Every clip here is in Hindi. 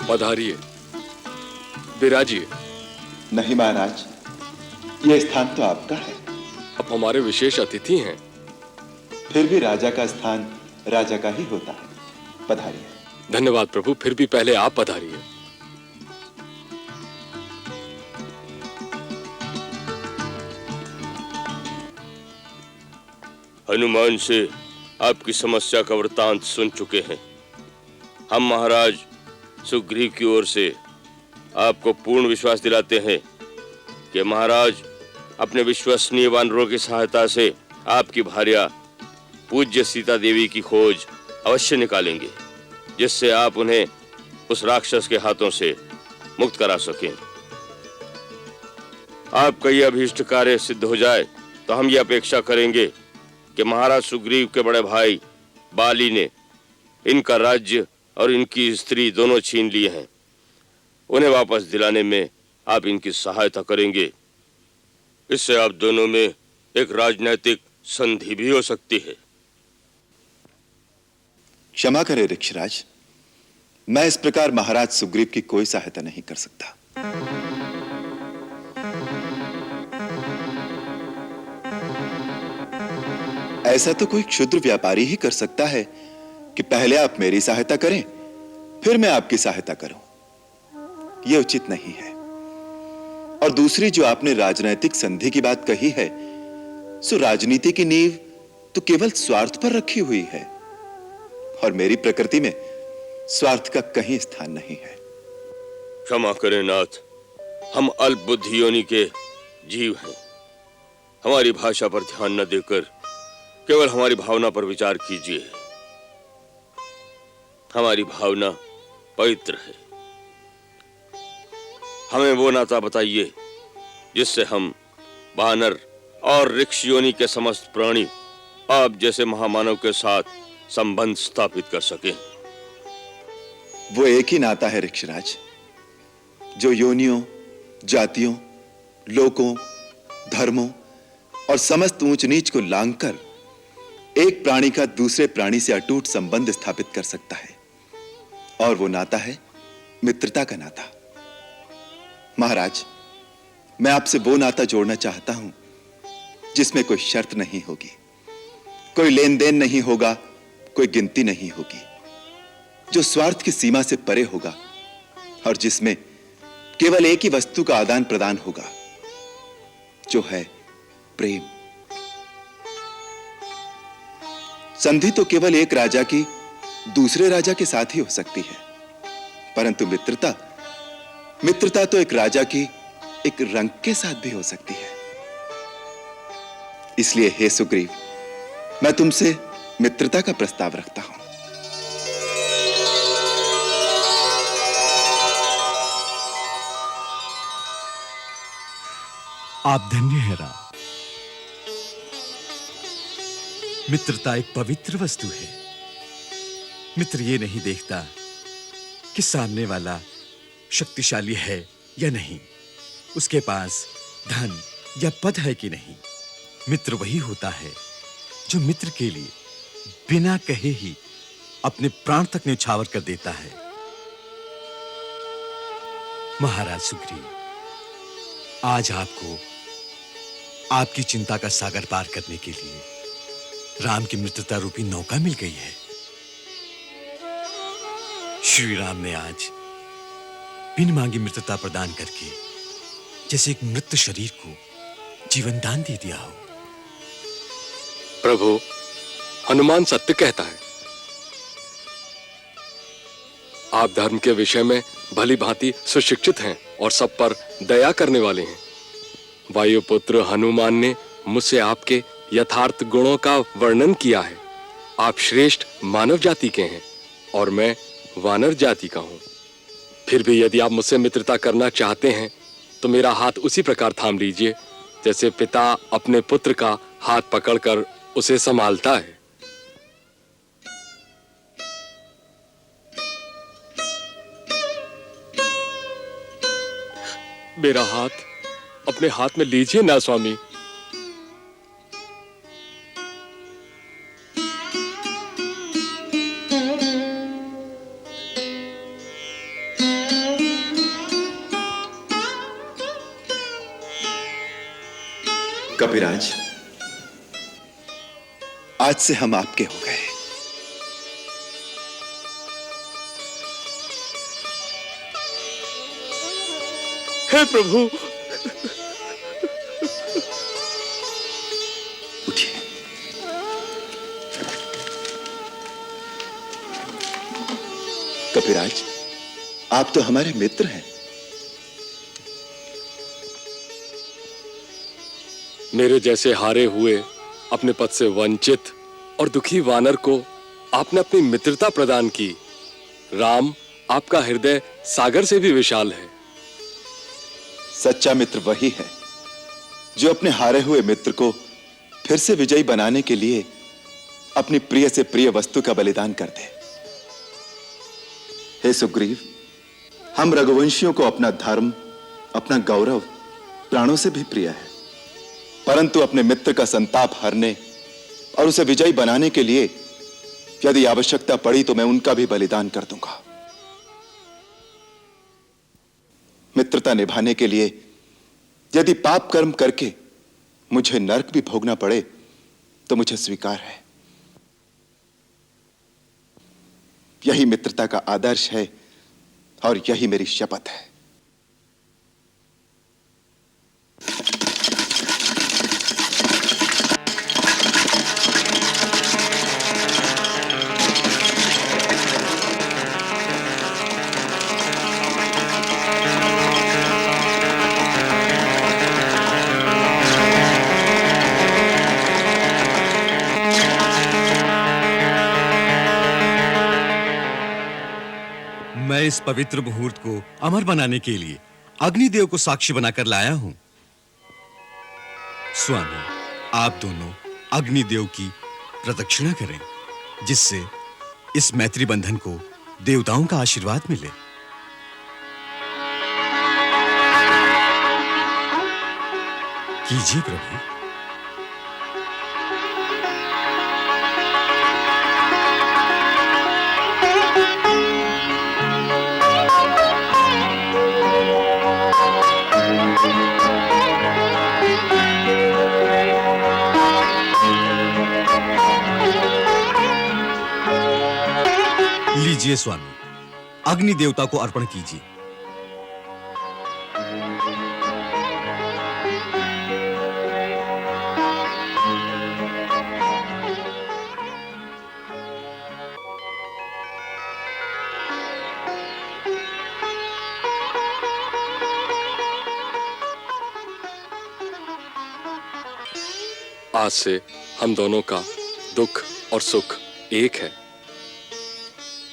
पधारिए, विराजिए। नहीं महाराज, यह स्थान तो आपका है। आप हमारे विशेष अतिथि हैं। फिर भी राजा का स्थान राजा का ही होता है। पधारिए। धन्यवाद प्रभु, फिर भी पहले आप पधारिए। हनुमान से आपकी समस्या का वृतांत सुन चुके हैं। हम महाराज सुग्रीव की ओर से आपको पूर्ण विश्वास दिलाते हैं कि महाराज अपने विश्वसनीय वानरों की सहायता से आपकी भार्या पूज्य सीता देवी की खोज अवश्य निकालेंगे, जिससे आप उन्हें उस राक्षस के हाथों से मुक्त करा सकें। आपका यह अभीष्ट कार्य सिद्ध हो जाए तो हम ये अपेक्षा करेंगे कि महाराज सुग्रीव के बड़े भाई बाली ने इनका राज्य और इनकी स्त्री दोनों छीन लिए हैं। उन्हें वापस दिलाने में आप इनकी सहायता करेंगे। इससे आप दोनों में एक राजनैतिक संधि भी हो सकती है। क्षमा करें ऋक्षराज, मैं इस प्रकार महाराज सुग्रीव की कोई सहायता नहीं कर सकता। ऐसा तो कोई क्षुद्र व्यापारी ही कर सकता है कि पहले आप मेरी सहायता करें, फिर मैं आपकी सहायता करूं। यह उचित नहीं है। और दूसरी, जो आपने राजनैतिक संधि की बात कही है, सो राजनीति की नींव तो केवल स्वार्थ पर रखी हुई है, और मेरी प्रकृति में स्वार्थ का कहीं स्थान नहीं है। क्षमा करें नाथ, हम अल्प बुद्धि योनि के जीव हैं। हमारी भाषा पर ध्यान न देकर केवल हमारी भावना पर विचार कीजिए। हमारी भावना पवित्र है। हमें वो नाता बताइए जिससे हम वानर और ऋक्ष योनि के समस्त प्राणी आप जैसे महामानव के साथ संबंध स्थापित कर सकें। वो एक ही नाता है ऋक्षराज, जो योनियों, जातियों, लोकों, धर्मों और समस्त ऊंच नीच को लांघकर एक प्राणी का दूसरे प्राणी से अटूट संबंध स्थापित कर सकता है। और वो नाता है मित्रता का नाता। महाराज, मैं आपसे वो नाता जोड़ना चाहता हूं जिसमें कोई शर्त नहीं होगी, कोई लेन देन नहीं होगा, कोई गिनती नहीं होगी, जो स्वार्थ की सीमा से परे होगा और जिसमें केवल एक ही वस्तु का आदान प्रदान होगा, जो है प्रेम। संधि तो केवल एक राजा की दूसरे राजा के साथ ही हो सकती है, परंतु मित्रता तो एक राजा की एक रंग के साथ भी हो सकती है। इसलिए हे सुग्रीव, मैं तुमसे मित्रता का प्रस्ताव रखता हूं। आप धन्य हैं राम। मित्रता एक पवित्र वस्तु है। मित्र ये नहीं देखता कि सामने वाला शक्तिशाली है या नहीं, उसके पास धन या पद है कि नहीं। मित्र वही होता है जो मित्र के लिए बिना कहे ही अपने प्राण तक न्यौछावर कर देता है। महाराज सुग्रीव, आज आपको आपकी चिंता का सागर पार करने के लिए राम की मित्रता रूपी नौका मिल गई है। श्री राम ने आज बिन मांगी मित्रता प्रदान करके जैसे एक मृत शरीर को जीवन दान दे दिया हो। प्रभु, हनुमान सत्य कहता है। आप धर्म के विषय में भली भांति सुशिक्षित हैं और सब पर दया करने वाले हैं। वायुपुत्र हनुमान ने मुझसे आपके यथार्थ गुणों का वर्णन किया है। आप श्रेष्ठ मानव जाति के हैं और मैं वानर जाति का हूं। फिर भी यदि आप मुझसे मित्रता करना चाहते हैं तो मेरा हाथ उसी प्रकार थाम लीजिए जैसे पिता अपने पुत्र का हाथ पकड़कर उसे संभालता है। मेरा हाथ अपने हाथ में लीजिए ना स्वामी। कपिराज, आज से हम आपके हो गए। हे प्रभु, उठिए। कपिराज, आप तो हमारे मित्र हैं। मेरे जैसे हारे हुए, अपने पद से वंचित और दुखी वानर को आपने अपनी मित्रता प्रदान की। राम, आपका हृदय सागर से भी विशाल है। सच्चा मित्र वही है जो अपने हारे हुए मित्र को फिर से विजयी बनाने के लिए अपनी प्रिय से प्रिय वस्तु का बलिदान कर दे। हे सुग्रीव, हम रघुवंशियों को अपना धर्म, अपना गौरव प्राणों से भी प्रिय है, परंतु अपने मित्र का संताप हरने और उसे विजयी बनाने के लिए यदि आवश्यकता पड़ी तो मैं उनका भी बलिदान कर दूंगा। मित्रता निभाने के लिए यदि पाप कर्म करके मुझे नरक भी भोगना पड़े तो मुझे स्वीकार है। यही मित्रता का आदर्श है और यही मेरी शपथ है। मैं इस पवित्र मुहूर्त को अमर बनाने के लिए अग्निदेव को साक्षी बनाकर लाया हूं। स्वामी, आप दोनों अग्निदेव की प्रदक्षिणा करें, जिससे इस मैत्री बंधन को देवताओं का आशीर्वाद मिले। कीजिए प्रभु। लीजिए स्वामी, अग्नि देवता को अर्पण कीजिए। आज से हम दोनों का दुख और सुख एक है।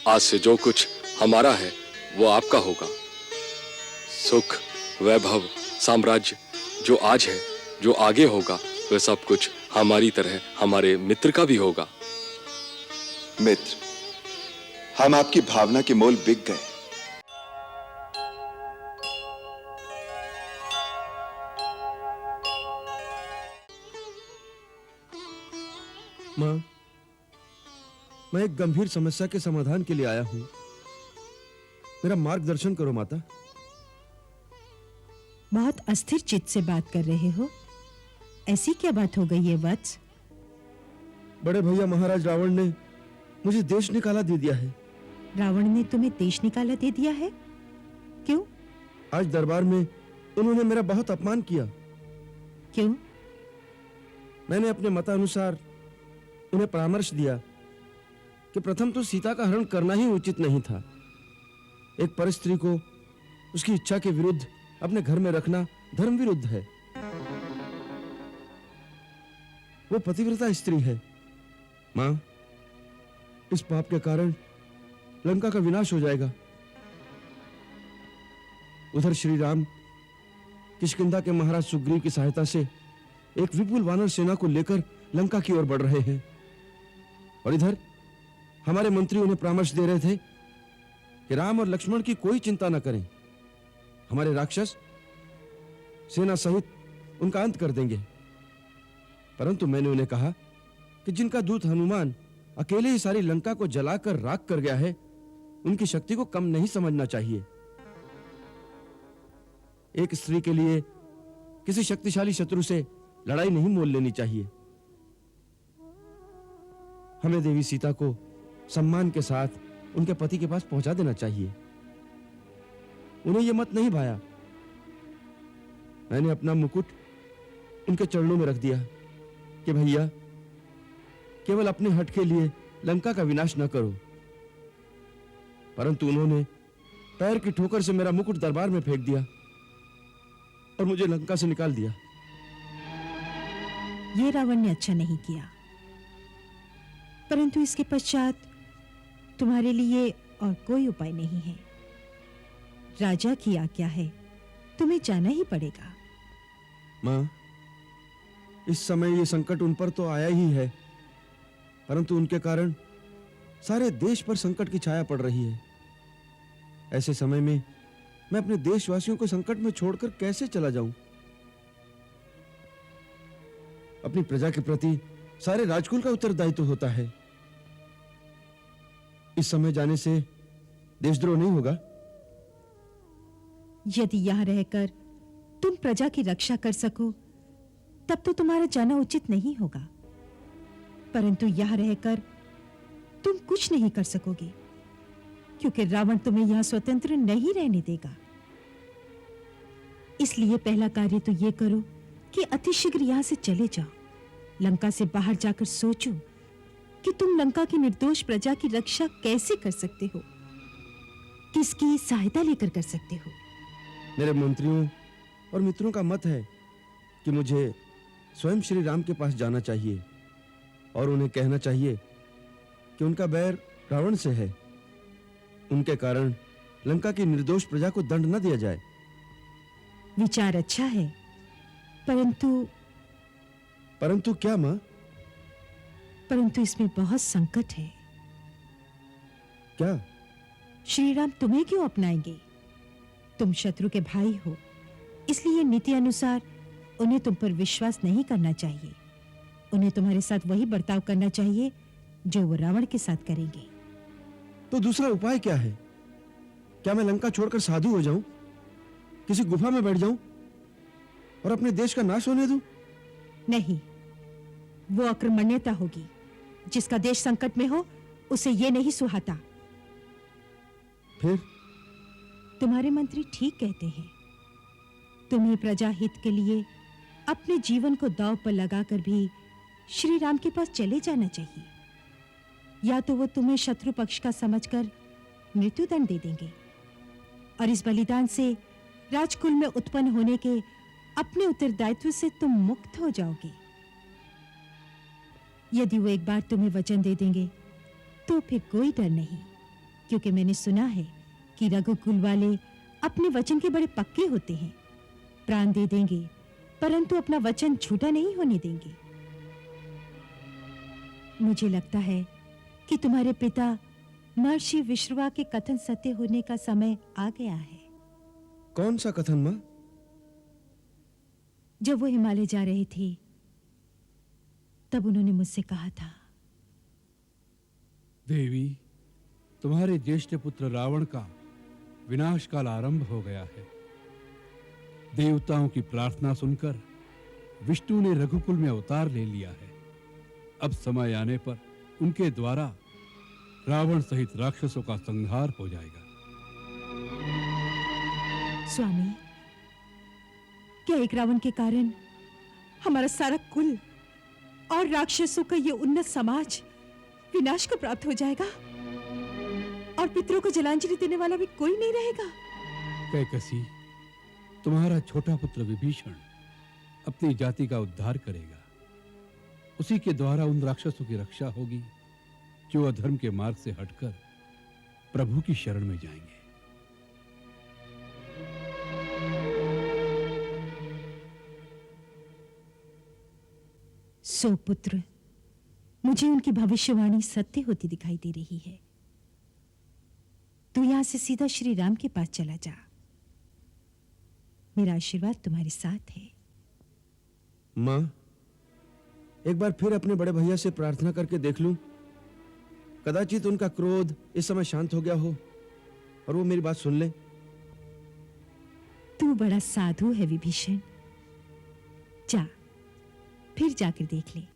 आज से जो कुछ हमारा है वो आपका होगा। सुख, वैभव, साम्राज्य जो आज है, जो आगे होगा, वह सब कुछ हमारी तरह हमारे मित्र का भी होगा। मित्र, हम आपकी भावना के मोल बिक गए। मां, मैं एक गंभीर समस्या के समाधान के लिए आया हूं। मेरा मार्गदर्शन करो माता। बहुत अस्थिर चित्त से बात कर रहे हो। ऐसी क्या बात हो गई है वत्स? बड़े भैया महाराज रावण ने मुझे देश निकाला दे दिया है। रावण ने तुम्हें देश निकाला दे दिया है? क्यों? आज दरबार में उन्होंने मेरा बहुत अपमान किया। क्यों? मैंने अपने मतानुसार उन्हें परामर्श दिया कि प्रथम तो सीता का हरण करना ही उचित नहीं था। एक परस्त्री को उसकी इच्छा के विरुद्ध अपने घर में रखना धर्म विरुद्ध है। वो पतिव्रता स्त्री है। मां, इस पाप के कारण लंका का विनाश हो जाएगा। उधर श्री राम किष्किंधा के महाराज सुग्रीव की सहायता से एक विपुल वानर सेना को लेकर लंका की ओर बढ़ रहे हैं, और इधर हमारे मंत्री उन्हें परामर्श दे रहे थे कि राम और लक्ष्मण की कोई चिंता न करें, हमारे राक्षस सेना सहित उनका अंत कर देंगे। परंतु मैंने उन्हें कहा कि जिनका दूत हनुमान अकेले ही सारी लंका को जलाकर राख कर गया है, उनकी शक्ति को कम नहीं समझना चाहिए। एक स्त्री के लिए किसी शक्तिशाली शत्रु से लड़ाई नहीं मोल लेनी चाहिए। हमें देवी सीता को सम्मान के साथ उनके पति के पास पहुंचा देना चाहिए। उन्हें यह मत नहीं भाया। मैंने अपना मुकुट उनके चरणों में रख दिया कि भैया, केवल अपने हट के लिए लंका का विनाश न करो। परंतु उन्होंने पैर की ठोकर से मेरा मुकुट दरबार में फेंक दिया और मुझे लंका से निकाल दिया। ये रावण ने अच्छा नहीं किया, परंतु इसके पश्चात तुम्हारे लिए और कोई उपाय नहीं है। राजा की आज्ञा है, तुम्हें जाना ही पड़ेगा। मां, इस समय ये संकट उन पर तो आया ही है, परंतु उनके कारण सारे देश पर संकट की छाया पड़ रही है। ऐसे समय में मैं अपने देशवासियों को संकट में छोड़कर कैसे चला जाऊं? अपनी प्रजा के प्रति सारे राजकुल का उत्तरदायित्व होता है। इस समय जाने से देशद्रोह नहीं होगा? यदि यहां रहकर तुम प्रजा की रक्षा कर सको तब तो तुम्हारा जाना उचित नहीं होगा, परंतु यहां रहकर तुम कुछ नहीं कर सकोगे, क्योंकि रावण तुम्हें यहां स्वतंत्र नहीं रहने देगा। इसलिए पहला कार्य तो यह करो कि अतिशीघ्र यहां से चले जाओ। लंका से बाहर जाकर सोचो कि तुम लंका की निर्दोष प्रजा की रक्षा कैसे कर सकते हो, किसकी सहायता लेकर कर सकते हो। मेरे मंत्रियों और मित्रों का मत है कि मुझे स्वयं श्री राम के पास जाना चाहिए और उन्हें कहना चाहिए कि उनका बैर रावण से है। उनके कारण लंका की निर्दोष प्रजा को दंड न दिया जाए। विचार अच्छा है, परंतु क्या मां? परंतु इसमें बहुत संकट है। क्या? श्री राम तुम्हें क्यों अपनाएंगे? तुम शत्रु के भाई हो, इसलिए नीति अनुसार उन्हें तुम पर विश्वास नहीं करना चाहिए। उन्हें तुम्हारे साथ वही बर्ताव करना चाहिए जो वो रावण के साथ करेंगे। तो दूसरा उपाय क्या है? क्या मैं लंका छोड़कर साधु हो जाऊं, किसी गुफा में बैठ जाऊं और अपने देश का नाश होने दूं? नहीं, वो अक्रमण्यता होगी। जिसका देश संकट में हो उसे ये नहीं सुहाता। फिर? तुम्हारे मंत्री ठीक कहते हैं। तुम्हें प्रजा हित के लिए अपने जीवन को दांव पर लगाकर भी श्री राम के पास चले जाना चाहिए, या तो वो तुम्हें शत्रु पक्ष का समझकर मृत्युदंड दे देंगे और इस बलिदान से राजकुल में उत्पन्न होने के अपने उत्तरदायित्व से तुम मुक्त हो जाओगे। यदि वो एक बार तुम्हें वचन दे देंगे तो फिर कोई डर नहीं, क्योंकि मैंने सुना है कि रघुकुल वाले अपने वचन के बड़े पक्के होते हैं। प्राण दे देंगे परंतु अपना वचन झूठा नहीं होने देंगे। मुझे लगता है कि तुम्हारे पिता महर्षि विश्रवा के कथन सत्य होने का समय आ गया है। कौन सा कथन मां? जब वो हिमालय जा रहे थे तब उन्होंने मुझसे कहा था, देवी, तुम्हारे ज्येष्ठ पुत्र रावण का विनाश काल आरंभ हो गया है। देवताओं की प्रार्थना सुनकर विष्णु ने रघुकुल में अवतार ले लिया है। अब समय आने पर उनके द्वारा रावण सहित राक्षसों का संहार हो जाएगा। स्वामी, क्या एक रावण के कारण हमारा सारा कुल और राक्षसों का ये उन्नत समाज विनाश को प्राप्त हो जाएगा और पितरों को जलांजलि देने वाला भी कोई नहीं रहेगा? कैकसी, तुम्हारा छोटा पुत्र विभीषण अपनी जाति का उद्धार करेगा। उसी के द्वारा उन राक्षसों की रक्षा होगी जो अधर्म के मार्ग से हटकर प्रभु की शरण में जाएंगे। सो पुत्र, मुझे उनकी भविष्यवाणी सत्य होती दिखाई दे रही है। तू यहां से सीधा श्री राम के पास चला जा। मेरा आशीर्वाद तुम्हारे साथ है। मां, एक बार फिर अपने बड़े भैया से प्रार्थना करके देख लूं। कदाचित उनका क्रोध इस समय शांत हो गया हो और वो मेरी बात सुन ले। तू बड़ा साधु है विभीषण। जा, फिर जाकर देख ले।